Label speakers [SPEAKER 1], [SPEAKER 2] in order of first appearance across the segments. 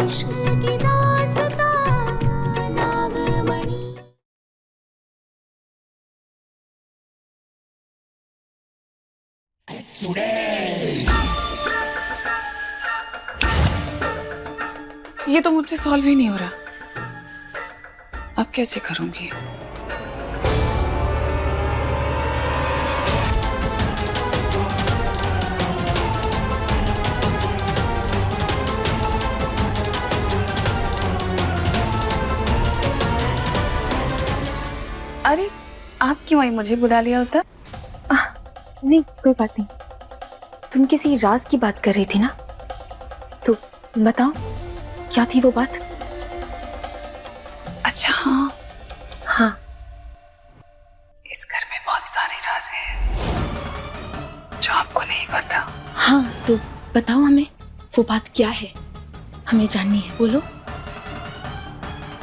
[SPEAKER 1] इश्क की दास्तां नागमणि।
[SPEAKER 2] ये तो मुझसे सॉल्व ही नहीं हो रहा, अब कैसे करूंगी? अरे आप क्यों आई? मुझे बुला लिया होता।
[SPEAKER 3] नहीं कोई बात नहीं। तुम किसी राज की बात कर रही थी ना, तो बताओ क्या थी वो बात?
[SPEAKER 2] अच्छा हाँ,
[SPEAKER 3] हाँ
[SPEAKER 2] इस घर में बहुत सारे राज हैं जो आपको नहीं पता।
[SPEAKER 3] हाँ, तो बताओ हमें वो बात क्या है, हमें जाननी है, बोलो।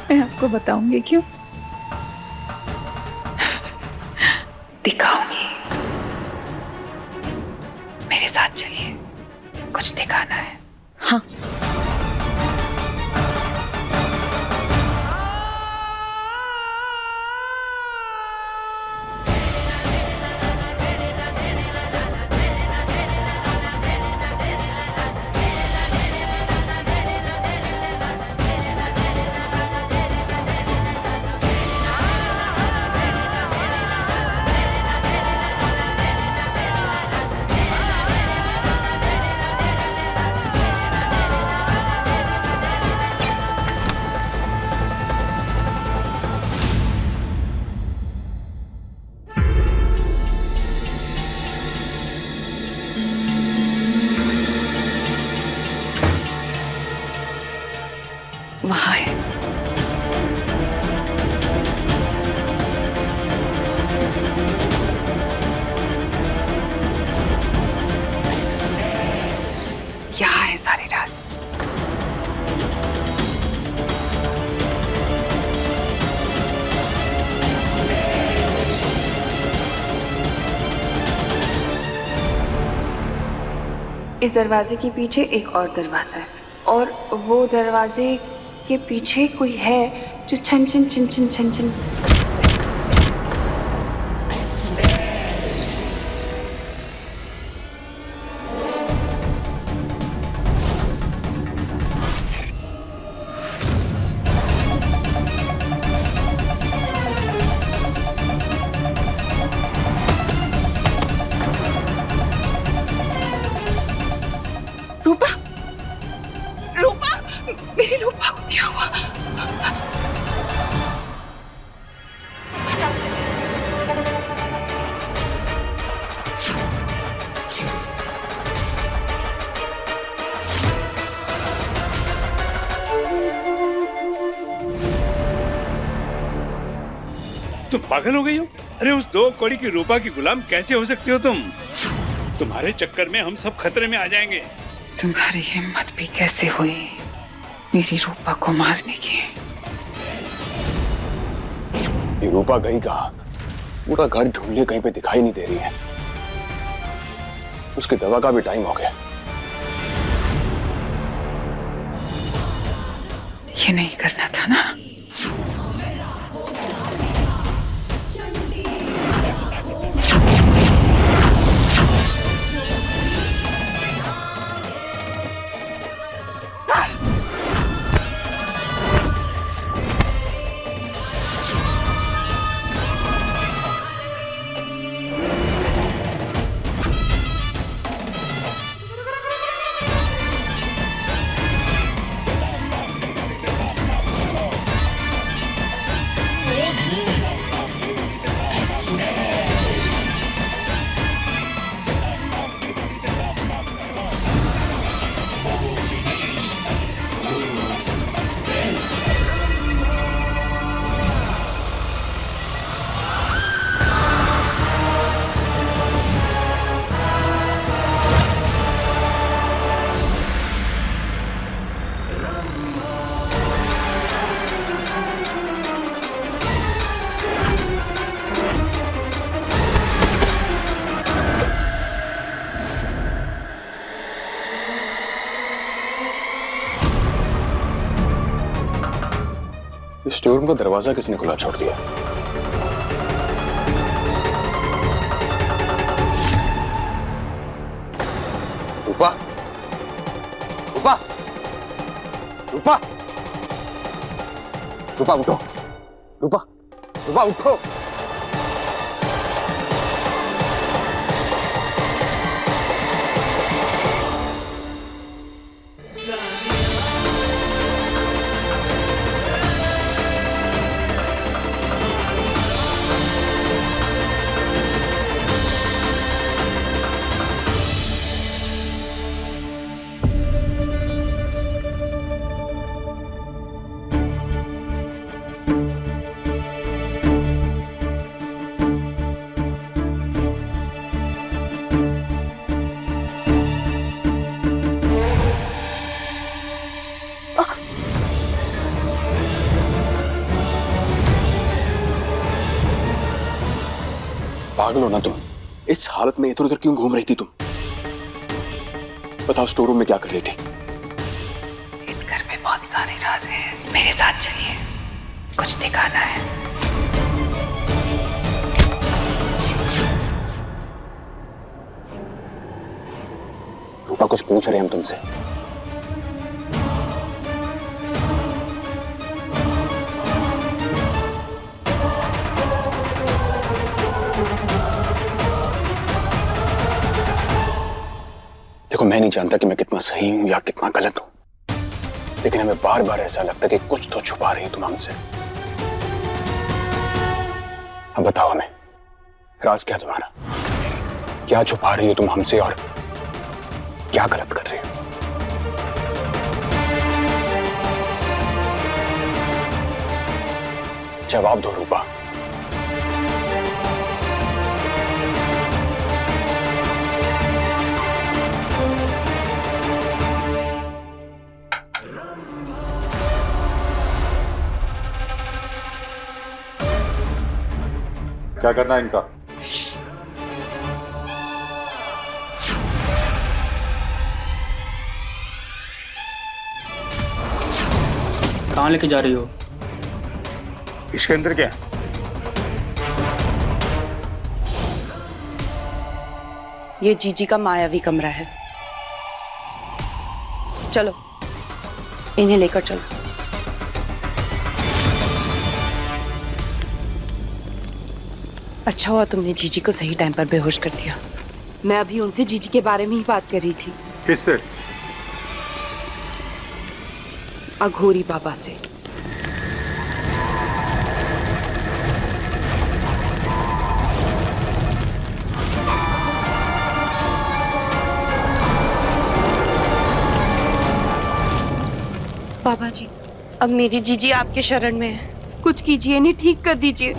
[SPEAKER 2] मैं आपको बताऊंगी क्यों? दिखाऊंगी। मेरे साथ चलिए, कुछ दिखाना है।
[SPEAKER 3] हाँ
[SPEAKER 2] वहां है। यहाँ है सारे राज। इस दरवाजे के पीछे एक और दरवाजा है, और वो दरवाजे के पीछे कोई है जो छन छन छन छन छन छन। रूपा, रूपा, मेरी रूपा को क्या हुआ?
[SPEAKER 4] तुम पागल हो गई हो? अरे उस 2 कौड़ी की रूपा की गुलाम कैसे हो सकती हो तुम? तुम्हारे चक्कर में हम सब खतरे में आ जाएंगे।
[SPEAKER 2] तुम्हारी हिम्मत भी कैसे हुई मेरी रूपा को मारने की?
[SPEAKER 5] ये रूपा गई कहाँ? पूरा घर ढूंढ लिया, कहीं पे दिखाई नहीं दे रही है। उसकी दवा का भी टाइम हो गया।
[SPEAKER 2] ये नहीं करना था ना।
[SPEAKER 5] इस स्टोर रूम का दरवाजा किसने खुला छोड़ दिया? रूपा, रूपा, रूपा, रूपा उठो, रूपा, रूपा उठो। पागल हो ना तुम? इस हालत में इधर उधर क्यों घूम रही थी तुम? बताओ, स्टोर रूम में क्या कर रही थी?
[SPEAKER 2] इस घर में बहुत सारे राज हैं, मेरे साथ चलिए, कुछ दिखाना है।
[SPEAKER 5] रूपा, कुछ पूछ रहे हैं हम तुमसे। देखो, मैं नहीं जानता कि मैं कितना सही हूं या कितना गलत हूं, लेकिन हमें बार बार ऐसा लगता है कि कुछ तो छुपा रही हो तुम हमसे। अब बताओ हमें, राज क्या तुम्हारा? क्या छुपा रही हो तुम हमसे और क्या गलत कर रही हो? जवाब दो रूपा।
[SPEAKER 6] क्या करना है इनका?
[SPEAKER 7] कहाँ लेके जा रही हो?
[SPEAKER 4] इसके अंदर क्या?
[SPEAKER 8] ये जीजी का मायावी कमरा है। चलो, इन्हें लेकर चलो। अच्छा हुआ तुमने जीजी को सही टाइम पर बेहोश कर दिया। मैं अभी उनसे जीजी के बारे में ही बात कर रही थी।
[SPEAKER 6] किससे?
[SPEAKER 8] अघोरी बाबा से। बाबा जी, अब मेरी जीजी आपके शरण में है, कुछ कीजिए, इन्हें ठीक कर दीजिए।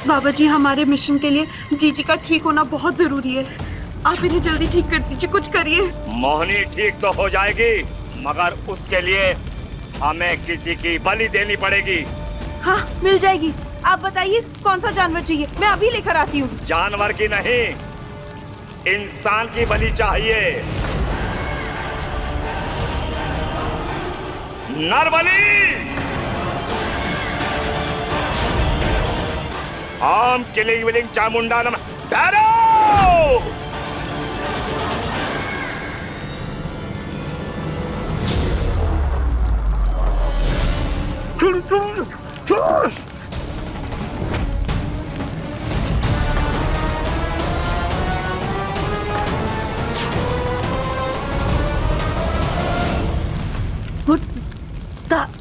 [SPEAKER 8] बाबा जी, हमारे मिशन के लिए जीजी का ठीक होना बहुत जरूरी है। आप इन्हें जल्दी ठीक कर दीजिए, कुछ करिए।
[SPEAKER 9] मोहनी ठीक तो हो जाएगी, मगर उसके लिए हमें किसी की बलि देनी पड़ेगी।
[SPEAKER 8] हाँ, मिल जाएगी। आप बताइए कौन सा जानवर चाहिए, मैं अभी लेकर आती हूँ।
[SPEAKER 9] जानवर की नहीं, इंसान की बलि चाहिए। नरबली आम किलिंग विलिंग चामुंडा नम भैरव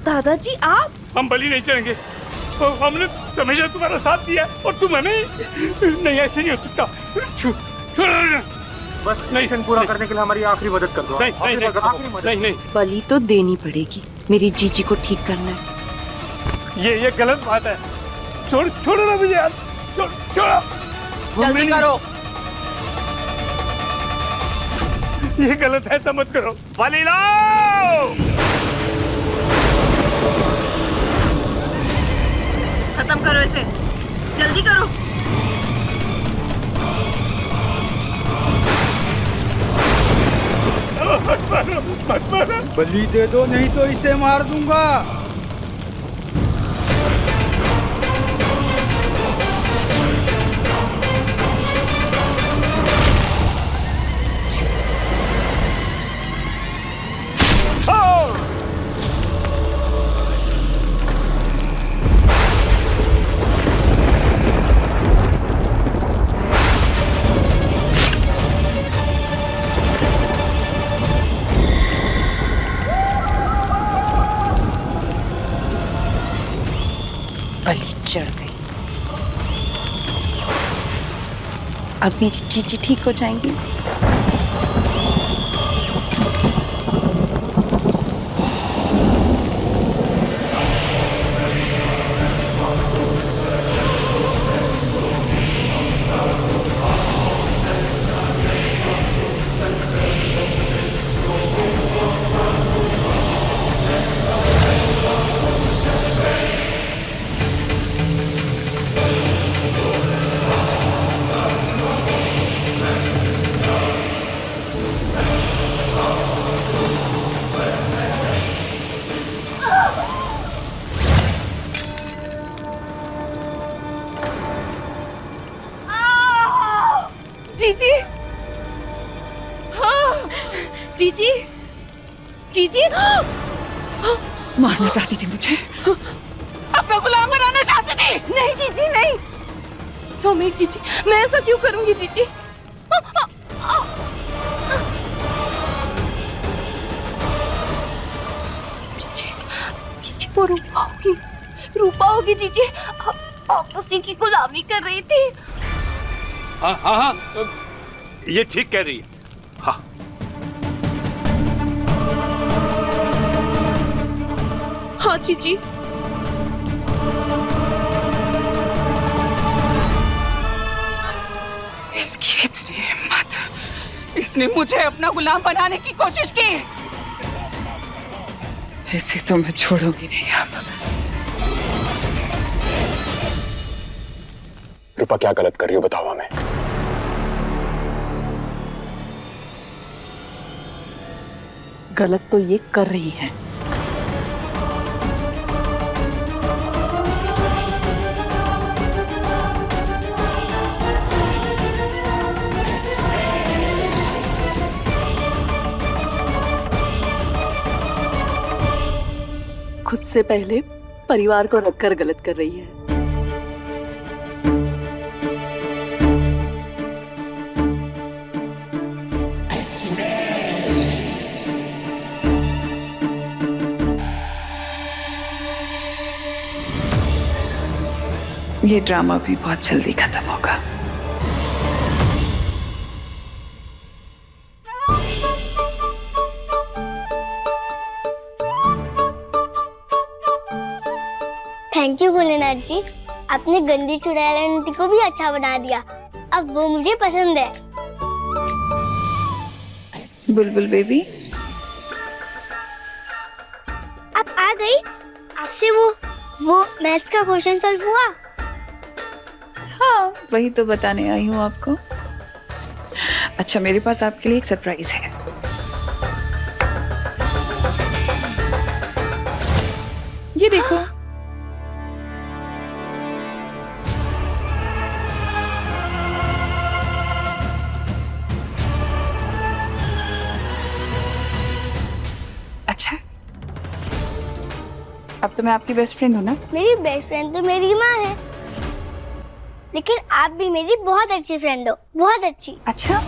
[SPEAKER 8] दादाजी आप?
[SPEAKER 4] हम बलि नहीं चढ़ेंगे। तो हमने हमेशा तुम्हारा साथ दिया और तुम हमें नहीं, ऐसे नहीं हो सकता।
[SPEAKER 6] बस मिशन पूरा करने के लिए हमारी आखिरी मदद कर दो।
[SPEAKER 4] नहीं,
[SPEAKER 8] बलि तो देनी पड़ेगी, मेरी जीजी को ठीक करना है।
[SPEAKER 4] ये गलत बात है। छोड़ो ना मुझे यार, छोड़ो।
[SPEAKER 8] जल्दी करो।
[SPEAKER 4] ये गलत है, ऐसा मत करो।
[SPEAKER 9] बलि लो
[SPEAKER 8] खत्म करो इसे, जल्दी करो।
[SPEAKER 4] मत मारो।
[SPEAKER 6] बलि दे दो, नहीं तो इसे मार दूंगा।
[SPEAKER 8] बलि चढ़ गई। अब मेरी जीजी ठीक हो जाएंगी। जीजी, हाँ, जीजी, जीजी, मारना चाहती थी मुझे, अपना गुलाम बनाना चाहती थी। नहीं जीजी नहीं, सौमिक जीजी, मैं ऐसा क्यों करूंगी जीजी? जीजी, जीजी वो रूपा होगी जीजी, आप उसी की गुलामी कर रही थी।
[SPEAKER 4] हाँ, ये ठीक कह रही है। हाँ,
[SPEAKER 8] हाँ जीजी। इसकी इतनी हिम्मत, इसने मुझे अपना गुलाम बनाने की कोशिश की। ऐसे तो मैं छोड़ूंगी नहीं अब।
[SPEAKER 5] रूपा क्या गलत कर रही हो, बताओ हमें।
[SPEAKER 8] गलत तो ये कर रही है। खुद से पहले परिवार को रखकर गलत कर रही है।
[SPEAKER 2] ये ड्रामा भी बहुत जल्दी खत्म होगा।
[SPEAKER 10] थैंक यू भोलेनाथ जी, आपने गंदी चुड़ैल आंटी को भी अच्छा बना दिया। अब वो मुझे पसंद है।
[SPEAKER 2] बुलबुल बेबी,
[SPEAKER 10] आप आ गई? आपसे वो मैथ्स का क्वेश्चन सॉल्व हुआ?
[SPEAKER 2] हाँ, वही तो बताने आई हूँ आपको। अच्छा, मेरे पास आपके लिए एक सरप्राइज है। अब तो मैं आपकी बेस्ट फ्रेंड हूँ ना।
[SPEAKER 10] मेरी बेस्ट फ्रेंड तो मेरी माँ है, लेकिन आप भी मेरी बहुत अच्छी फ्रेंड हो, बहुत अच्छी।
[SPEAKER 2] अच्छा,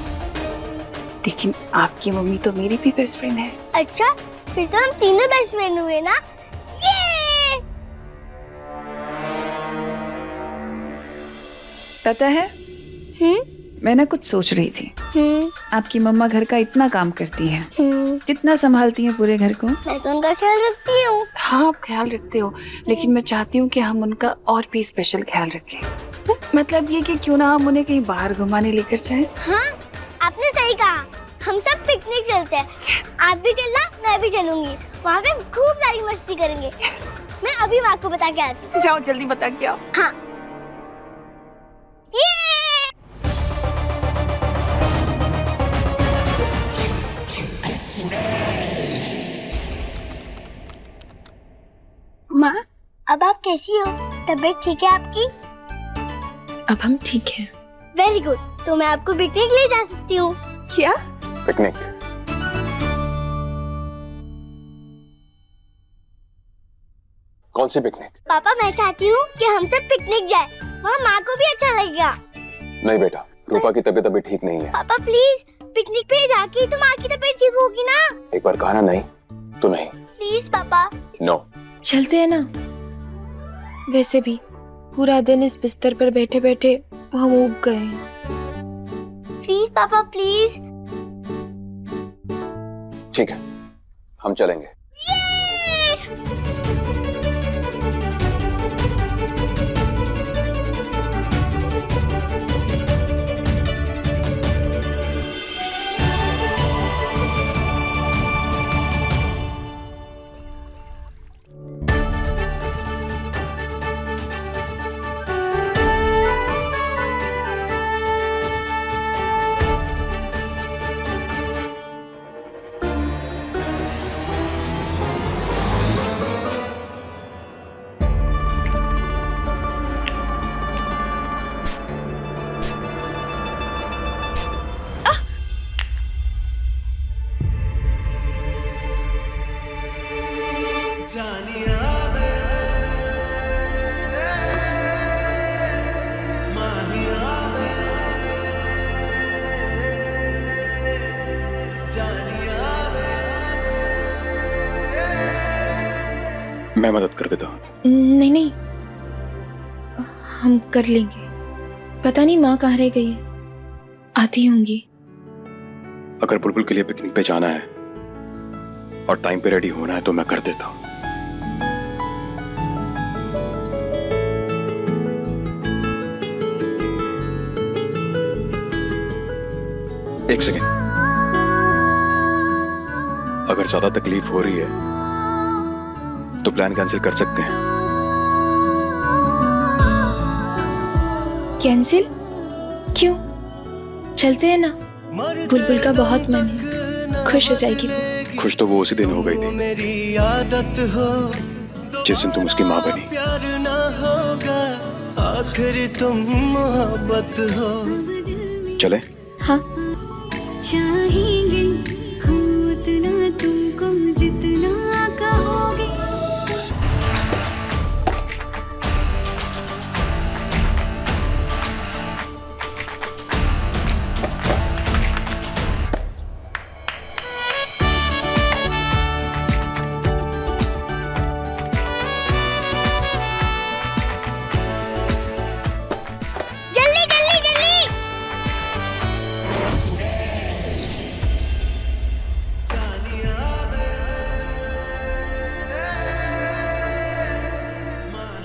[SPEAKER 2] लेकिन आपकी मम्मी तो मेरी भी बेस्ट फ्रेंड है।
[SPEAKER 10] अच्छा, फिर तो हम तीनों बेस्ट फ्रेंड हुए ना। ये!
[SPEAKER 2] पता है, मैं ना कुछ सोच रही थी। आपकी मम्मा घर का इतना काम करती है, कितना संभालती हैं पूरे घर को।
[SPEAKER 10] मैं तो उनका ख्याल रखती हूँ।
[SPEAKER 2] हाँ, आप ख्याल रखते हो, लेकिन मैं चाहती हूँ कि हम उनका और भी स्पेशल ख्याल रखें। मतलब ये कि क्यों ना हम उन्हें कहीं बाहर घुमाने लेकर जाएं।
[SPEAKER 10] हाँ, आपने सही कहा। हम सब पिकनिक चलते हैं। आप भी चलना, मैं भी चलूंगी। वहाँ पे खूब सारी मस्ती करेंगे। मैं अभी माँ को बता के आती हूँ।
[SPEAKER 2] जाओ, जल्दी बता के आओ।
[SPEAKER 10] हाँ। ये! माँ, अब आप कैसी हो? तबीयत ठीक है आपकी?
[SPEAKER 3] अब हम ठीक हैं।
[SPEAKER 10] वेरी गुड, तो मैं आपको पिकनिक ले जा सकती हूँ।
[SPEAKER 2] क्या?
[SPEAKER 5] पिकनिक? कौन सी पिकनिक?
[SPEAKER 10] पापा, मैं चाहती हूँ कि हम सब पिकनिक जाए। वहाँ माँ को भी अच्छा लगेगा।
[SPEAKER 5] नहीं बेटा, रूपा की तबीयत अभी ठीक नहीं है।
[SPEAKER 10] पापा प्लीज, पिकनिक पे जाके तो माँ की तबीयत ठीक होगी ना।
[SPEAKER 5] एक बार कहा ना नहीं तो नहीं।
[SPEAKER 10] प्लीज पापा।
[SPEAKER 5] नो।
[SPEAKER 3] चलते हैं ना। वैसे भी पूरा दिन इस बिस्तर पर बैठे बैठे हम ऊब गए हैं।
[SPEAKER 10] प्लीज पापा, प्लीज।
[SPEAKER 5] ठीक है, हम चलेंगे। मैं मदद कर देता हूँ।
[SPEAKER 3] नहीं नहीं, हम कर लेंगे। पता नहीं माँ कहाँ रह गई है, आती होंगी।
[SPEAKER 5] अगर बुलबुल के लिए पिकनिक पे जाना है और टाइम पे रेडी होना है तो मैं कर देता हूँ। एक सेकेंड, अगर ज्यादा तकलीफ हो रही है तो प्लान कैंसिल कर सकते हैं।
[SPEAKER 3] कैंसिल? क्यों? चलते हैं ना, बुलबुल का बहुत मन है, खुश हो जाएगी वो।
[SPEAKER 5] खुश तो वो उसी दिन हो गई थी जिस दिन तुम उसकी माँ बनी।
[SPEAKER 11] आखिर तुम मोहब्बत हो।
[SPEAKER 5] चले?
[SPEAKER 3] हाँ।
[SPEAKER 1] चाहेंगे हम उतना तुमको जितना कहोगे।
[SPEAKER 10] जल्दी जल्दी जल्दी।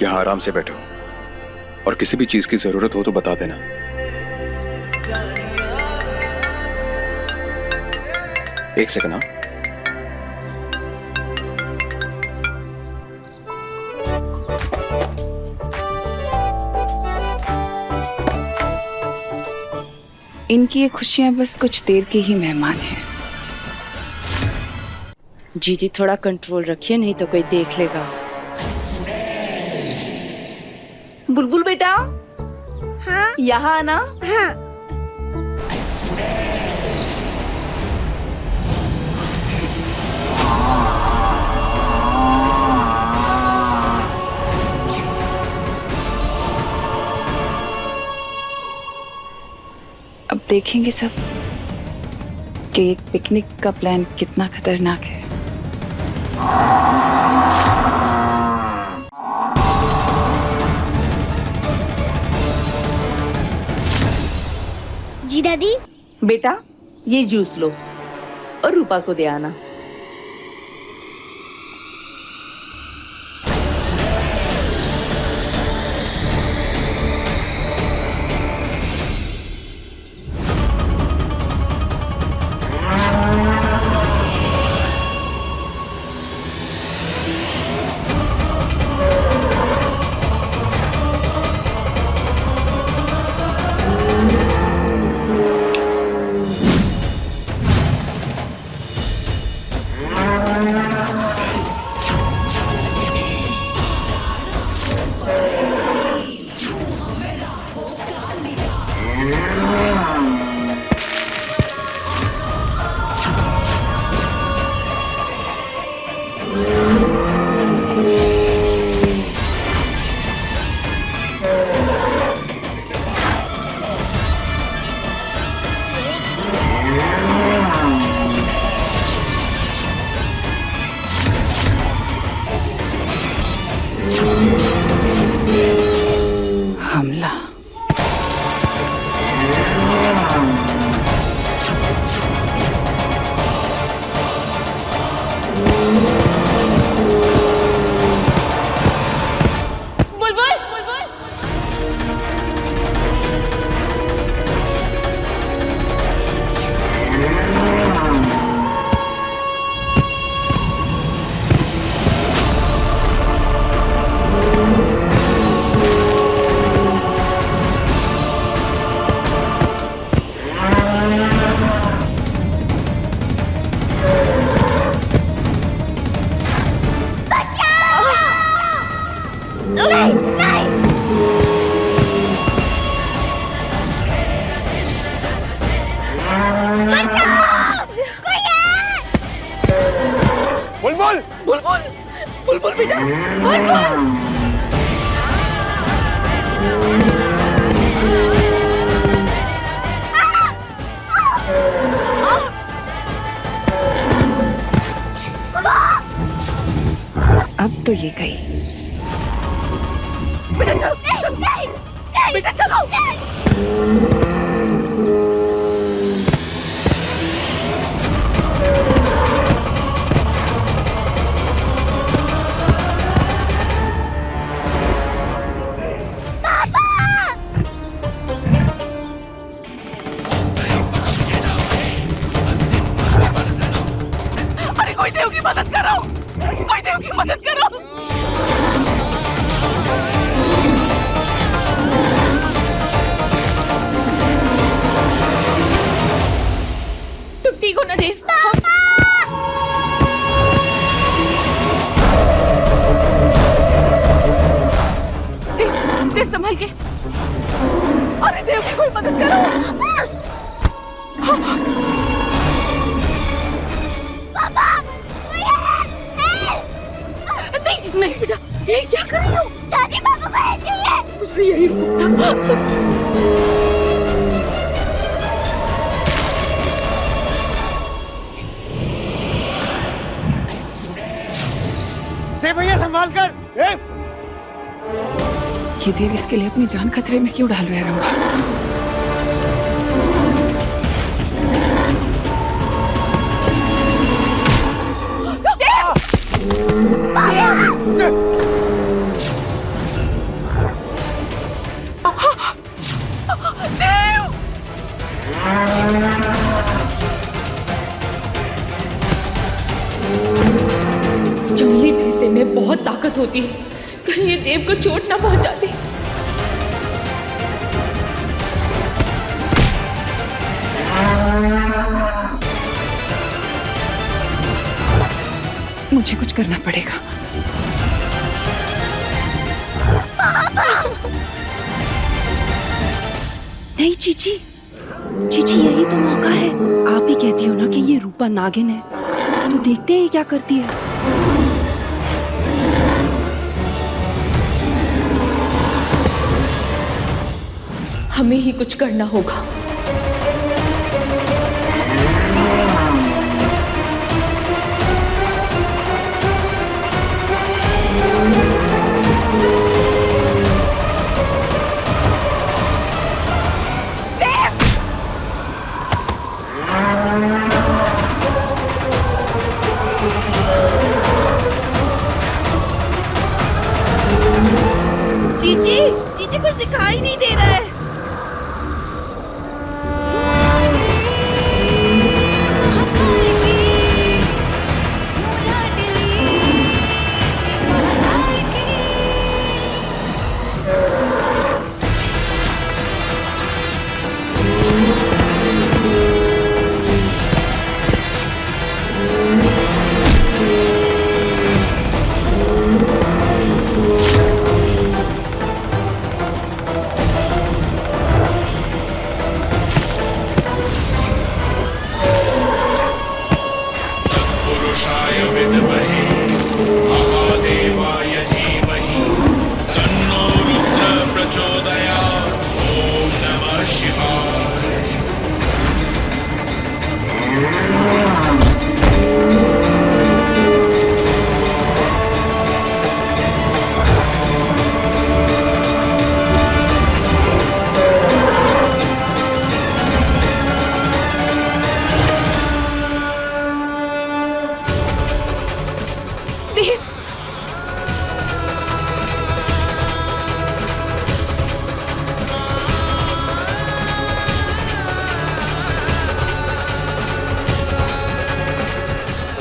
[SPEAKER 5] यहाँ आराम से बैठो और किसी भी चीज की जरूरत हो तो बता देना। एक सेकंड। हाँ,
[SPEAKER 2] इनकी ये खुशियां बस कुछ देर के ही मेहमान हैं।
[SPEAKER 8] जीजी थोड़ा कंट्रोल रखिए, नहीं तो कोई देख लेगा। बुलबुल बेटा,
[SPEAKER 10] हाँ
[SPEAKER 8] यहाँ आना।
[SPEAKER 10] हाँ।
[SPEAKER 2] देखेंगे सब कि एक पिकनिक का प्लान कितना खतरनाक है।
[SPEAKER 10] जी दादी।
[SPEAKER 8] बेटा ये जूस लो और रूपा को दे आना।
[SPEAKER 2] हमला।
[SPEAKER 8] बुलबुल बुलबुल
[SPEAKER 5] बुलबुल
[SPEAKER 8] बुलबुल बुलबुल बेटा बुलबुल।
[SPEAKER 2] अब तो ये गई।
[SPEAKER 8] बेटा चलो चलो बेटा चलो। अरे कोई देव की मदद करो, कोई देव की मदद करो। तुम ठीक हो ना देव? देव संभाल के। अरे देव की कोई मदद करो। नहीं नहीं बेटा, ये क्या कर रही हो?
[SPEAKER 10] दादी पापा को हेल्प चाहिए।
[SPEAKER 8] मुझे यही रुकना।
[SPEAKER 6] दे भैया संभाल कर।
[SPEAKER 2] ये देव इसके लिए अपनी जान खतरे में क्यों डाल रहे हैं रंभा?
[SPEAKER 8] जंगली भैंसे में बहुत ताकत होती है, कहीं ये देव को चोट ना पहुंचा दे।
[SPEAKER 2] मुझे कुछ करना पड़ेगा।
[SPEAKER 12] नहीं चीची, चीची यही तो मौका है। आप ही कहती हो ना कि ये रूपा नागिन है, तो देखते हैं क्या करती है।
[SPEAKER 8] हमें ही कुछ करना होगा। जीजी जीजी कुछ दिखाई नहीं दे रहा है।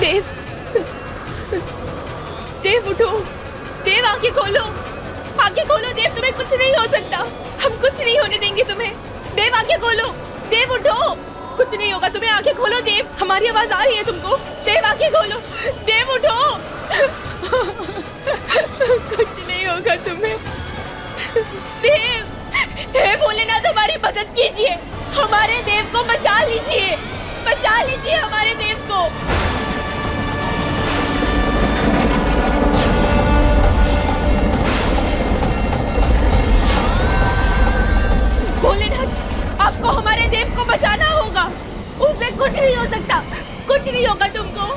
[SPEAKER 8] देव देव उठो, देव आंखें खोलो, आंखें खोलो देव, तुम्हें कुछ नहीं हो सकता, हम कुछ नहीं होने देंगे तुम्हें। देव आंखें खोलो, देव उठो, कुछ नहीं होगा तुम्हें, आंखें खोलो देव, हमारी आवाज आ रही है तुमको। देव आंखें खोलो, देव उठो, कुछ नहीं होगा तुम्हें। देव, हे भोलेनाथ हमारी मदद कीजिए, हमारे देव को बचा लीजिए, बचा लीजिए हमारे देव को। भोलेनाथ आपको हमारे देव को बचाना होगा, उससे कुछ नहीं हो सकता, कुछ नहीं होगा तुमको।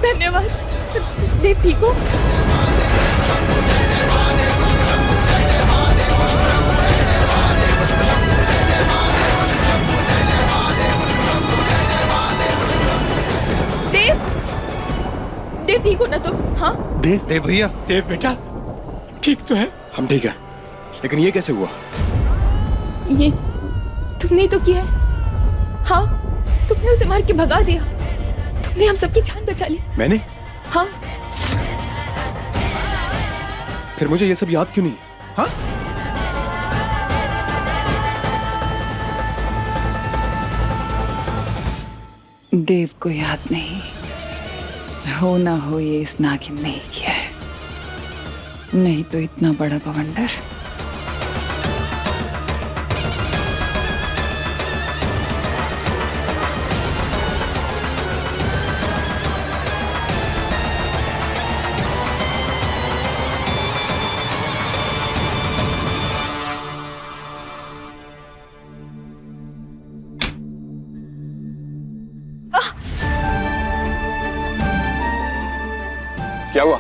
[SPEAKER 8] धन्यवाद। देव ठीक हो? देव, देव ठीक हो ना तुम? हाँ
[SPEAKER 6] देव भैया,
[SPEAKER 4] देव बेटा ठीक तो है?
[SPEAKER 5] हम ठीक है, लेकिन ये कैसे हुआ?
[SPEAKER 8] ये तुमने तो किया है। हाँ, तुमने उसे मार के भगा दिया, तुमने हम सबकी जान बचा ली।
[SPEAKER 5] मैंने?
[SPEAKER 8] हाँ।
[SPEAKER 5] फिर मुझे ये सब याद क्यों नहीं? हाँ?
[SPEAKER 2] देव को याद नहीं, हो ना हो ये इस नागिन ने ही किया है, नहीं तो इतना बड़ा बवंडर।
[SPEAKER 5] क्या हुआ?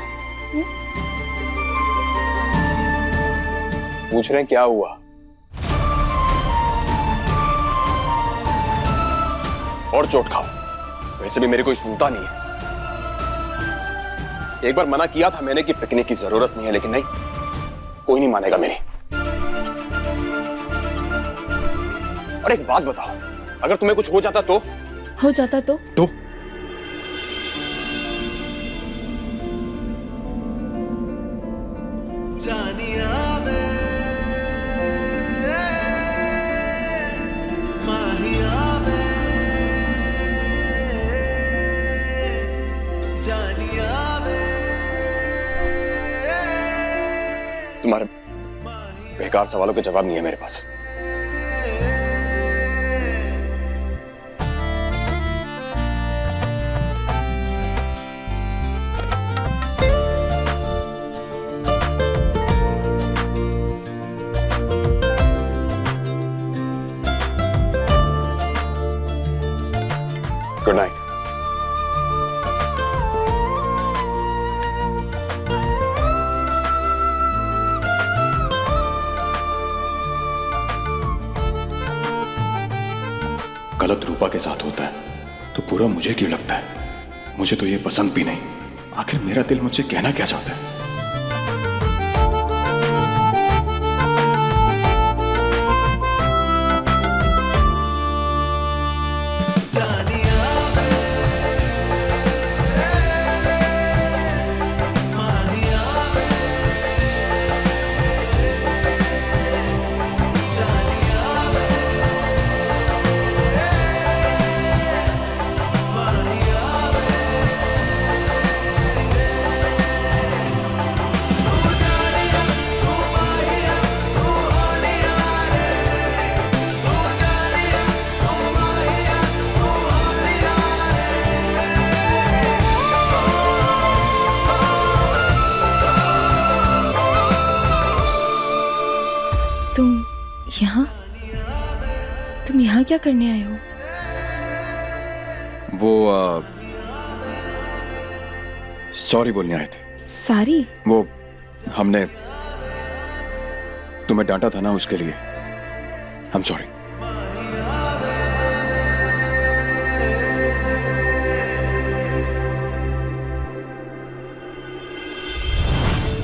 [SPEAKER 5] पूछ रहे हैं क्या हुआ? और चोट खाओ, वैसे भी मेरे को सुनता नहीं है। एक बार मना किया था मैंने कि पिकनिक की जरूरत नहीं है, लेकिन नहीं, कोई नहीं मानेगा मेरी। और एक बात बताओ, अगर तुम्हें कुछ हो जाता तो?
[SPEAKER 8] हो जाता तो?
[SPEAKER 11] जानिया वे
[SPEAKER 5] तुम्हारे बेकार सवालों के जवाब नहीं है मेरे पास। Good night. गलत रूपा के साथ होता है तो पूरा मुझे क्यों लगता है? मुझे तो ये पसंद भी नहीं। आखिर मेरा दिल मुझसे कहना क्या चाहता है?
[SPEAKER 12] तुम यहाँ क्या करने आए हो?
[SPEAKER 5] वो सॉरी बोलने आए थे।
[SPEAKER 12] सारी?
[SPEAKER 5] वो हमने तुम्हें डांटा था ना, उसके लिए आई एम सॉरी।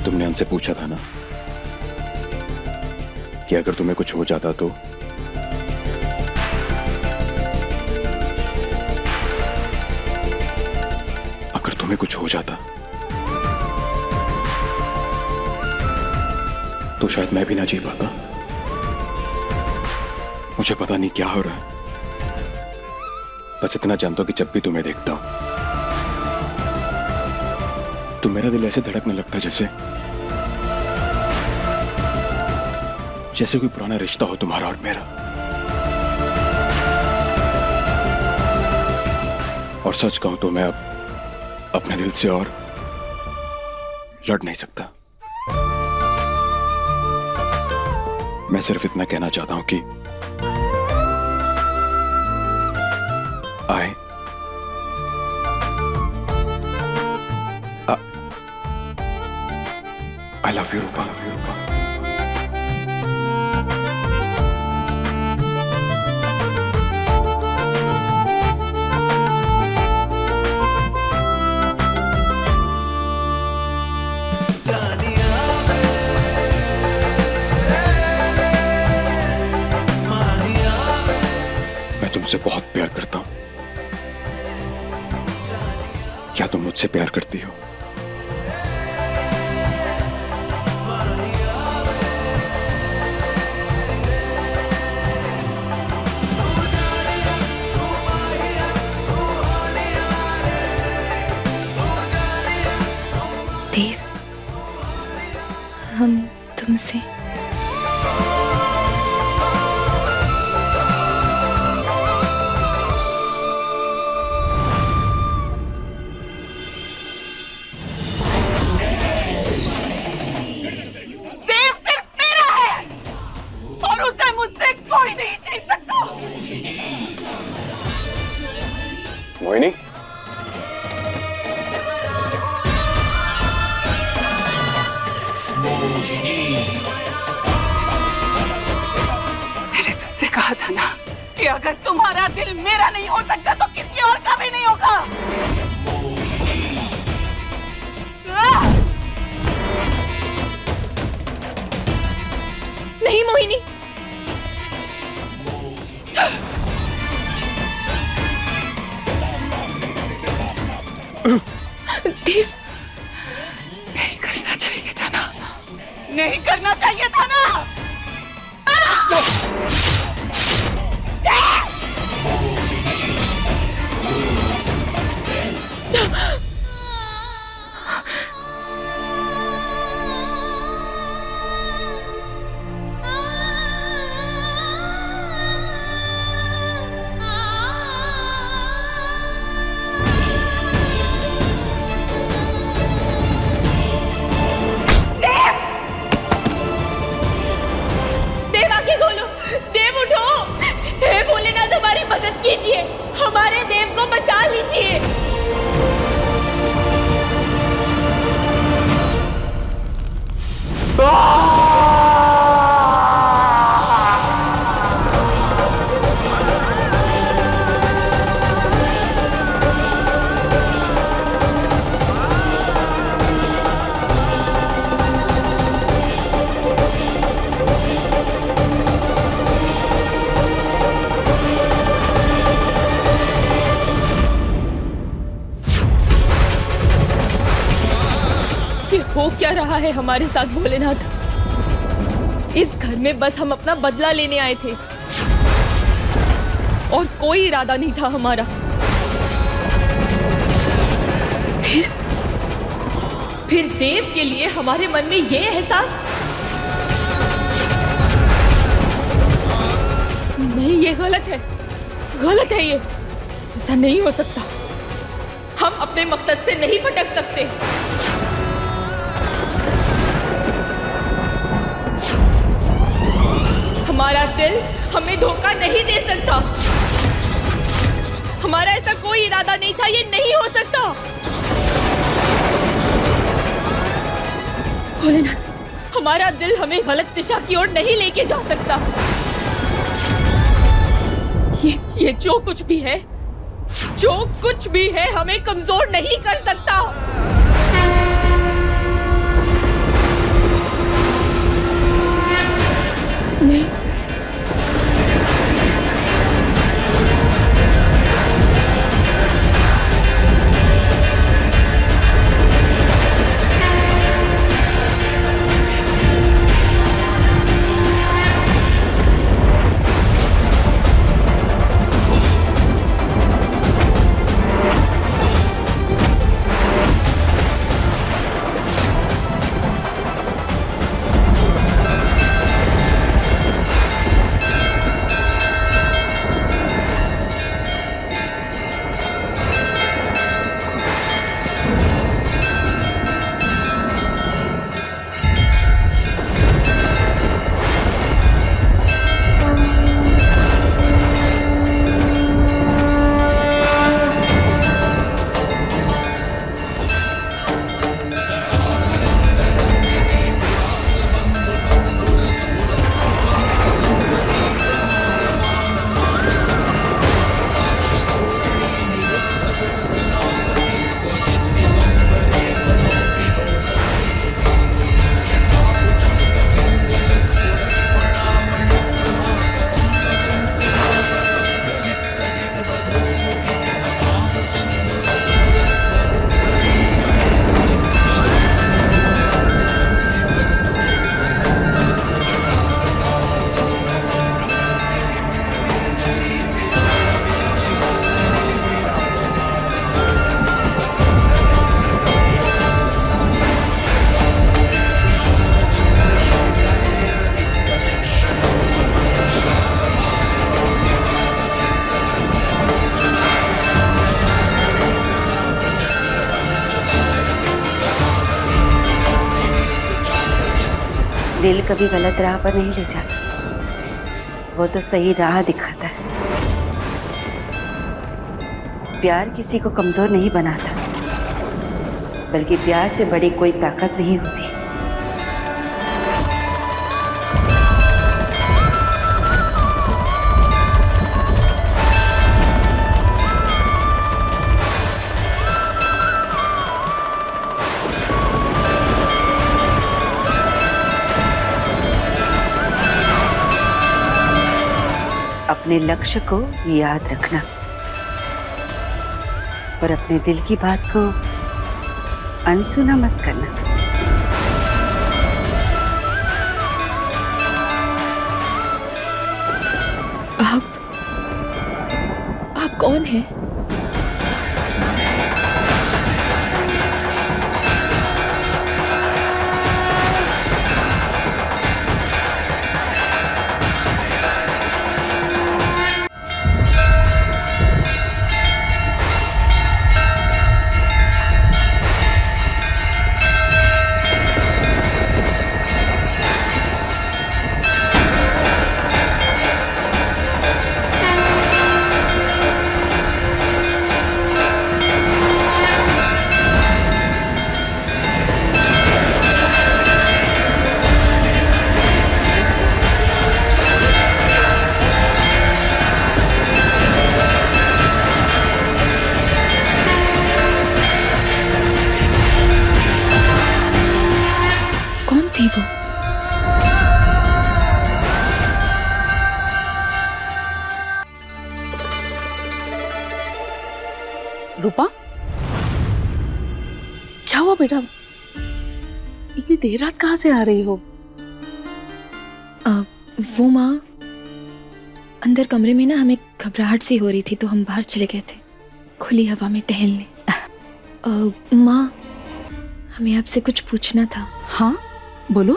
[SPEAKER 5] तुमने हमसे पूछा था ना कि अगर तुम्हें कुछ हो जाता तो कुछ हो जाता तो शायद मैं भी ना जी पाता। मुझे पता नहीं क्या हो रहा है, बस इतना जानता हूं कि जब भी तुम्हें देखता हूं तो मेरा दिल ऐसे धड़कने लगता जैसे कोई पुराना रिश्ता हो तुम्हारा और मेरा। और सच कहूं तो मैं अब अपने दिल से और लड़ नहीं सकता। मैं सिर्फ इतना कहना चाहता हूं कि I love you, रूपा। मैं तुमसे बहुत प्यार करता हूं। क्या तुम मुझसे प्यार करती हो?
[SPEAKER 3] देव, हम तुमसे
[SPEAKER 8] देव सिर्फ मेरा है और उसे मुझसे कोई नहीं छीन सकता।
[SPEAKER 5] मोहिनी,
[SPEAKER 8] मैंने तुमसे कहा था ना कि अगर तुम्हारा दिल मेरा नहीं हो सकता तो किसी और का भी नहीं होगा। नहीं मोहिनी,
[SPEAKER 3] देव,
[SPEAKER 8] नहीं करना चाहिए था ना, नहीं करना चाहिए था ना। ये हो क्या रहा है हमारे साथ भोलेनाथ? इस घर में बस हम अपना बदला लेने आए थे और कोई इरादा नहीं था हमारा। फिर देव के लिए हमारे मन में ये एहसास? नहीं, ये गलत है, गलत है ये। ऐसा नहीं हो सकता। हम अपने मकसद से नहीं भटक सकते। हमारा दिल हमें धोखा नहीं दे सकता। हमारा ऐसा कोई इरादा नहीं था, ये नहीं हो सकता। भोलेनाथ, हमारा दिल हमें गलत दिशा की ओर नहीं लेके जा सकता। ये जो कुछ भी है, जो कुछ भी है, हमें कमजोर नहीं कर सकता। नहीं,
[SPEAKER 12] दिल कभी गलत राह पर नहीं ले जाता, वो तो सही राह दिखाता है। प्यार किसी को कमजोर नहीं बनाता, बल्कि प्यार से बड़ी कोई ताकत नहीं होती। अपने लक्ष्य को याद रखना और अपने दिल की बात को अनसुना मत करना।
[SPEAKER 8] आप कौन हैं?
[SPEAKER 3] थी वो?
[SPEAKER 12] रूपा, क्या हुआ बेटा? इतनी देर रात कहाँ से आ रही हो?
[SPEAKER 3] वो माँ, अंदर कमरे में ना हमें घबराहट सी हो रही थी तो हम बाहर चले गए थे खुली हवा में टहलने। माँ, हमें आपसे कुछ पूछना था।
[SPEAKER 12] हाँ बोलो।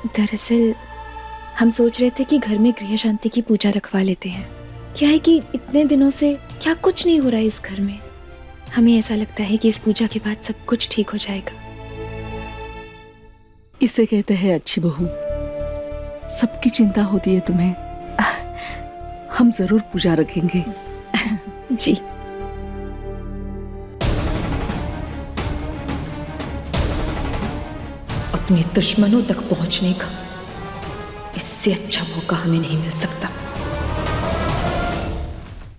[SPEAKER 3] दरअसल हम सोच रहे थे कि घर में गृह शांति की पूजा रखवा लेते हैं। क्या है कि इतने दिनों से क्या कुछ नहीं हो रहा है इस घर में। हमें ऐसा लगता है कि इस पूजा के बाद सब कुछ ठीक हो जाएगा।
[SPEAKER 12] इसे कहते हैं अच्छी बहू। सबकी चिंता होती है तुम्हें। हम जरूर पूजा रखेंगे।
[SPEAKER 3] जी।
[SPEAKER 13] अपने दुश्मनों तक पहुंचने का इससे अच्छा मौका हमें नहीं मिल सकता।